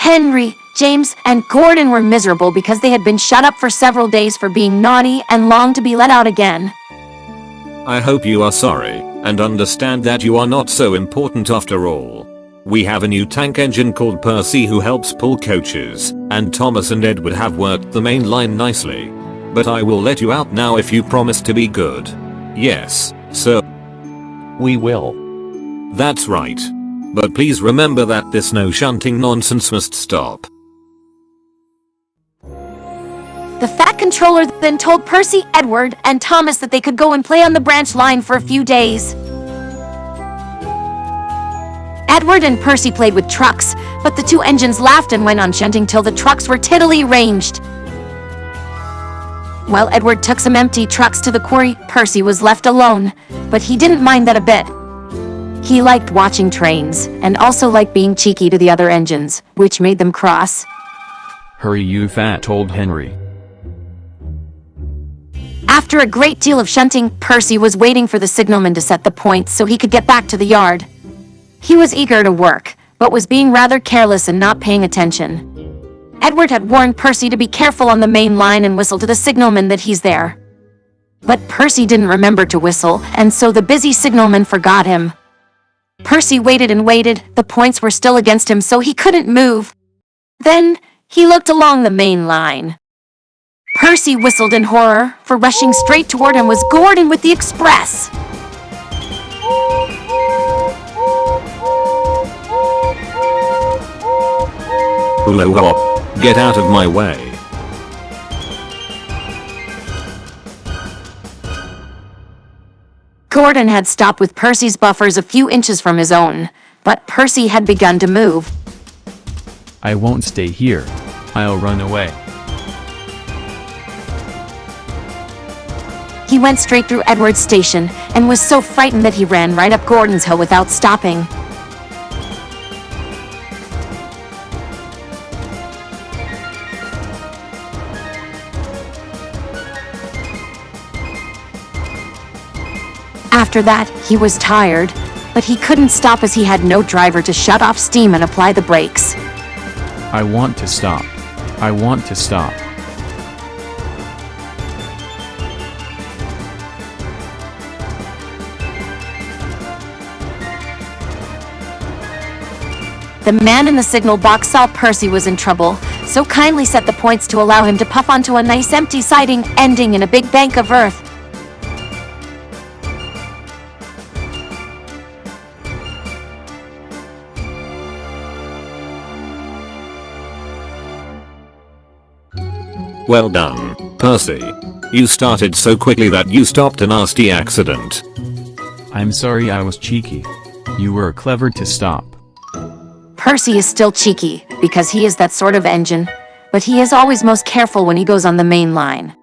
Henry, James, and Gordon were miserable because they had been shut up for several days for being naughty and longed to be let out again. I hope you are sorry, and understand that you are not so important after all. We have a new tank engine called Percy who helps pull coaches, and Thomas and Edward have worked the main line nicely. But I will let you out now if you promise to be good. Yes, sir. We will. That's right. But please remember that this no shunting nonsense must stop. The Fat Controller then told Percy, Edward, and Thomas that they could go and play on the branch line for a few days. Edward and Percy played with trucks, but the two engines laughed and went on shunting till the trucks were tiddly ranged. While Edward took some empty trucks to the quarry, Percy was left alone, but he didn't mind that a bit. He liked watching trains, and also liked being cheeky to the other engines, which made them cross. Hurry, you fat old Henry. After a great deal of shunting, Percy was waiting for the signalman to set the points so he could get back to the yard. He was eager to work, but was being rather careless and not paying attention. Edward had warned Percy to be careful on the main line and whistle to the signalman that he's there. But Percy didn't remember to whistle, and so the busy signalman forgot him. Percy waited and waited. The points were still against him, so he couldn't move. Then he looked along the main line. Percy whistled in horror, for rushing straight toward him was Gordon with the express. Hula hop, get out of my way. Gordon had stopped with Percy's buffers a few inches from his own, but Percy had begun to move. I won't stay here. I'll run away. He went straight through Edward's station and was so frightened that he ran right up Gordon's hill without stopping. After that, he was tired, but he couldn't stop as he had no driver to shut off steam and apply the brakes. I want to stop. I want to stop. The man in the signal box saw Percy was in trouble, so kindly set the points to allow him to puff onto a nice empty siding, ending in a big bank of earth. Well done, Percy. You started so quickly that you stopped a nasty accident. I'm sorry I was cheeky. You were clever to stop. Percy is still cheeky, because he is that sort of engine, but he is always most careful when he goes on the main line.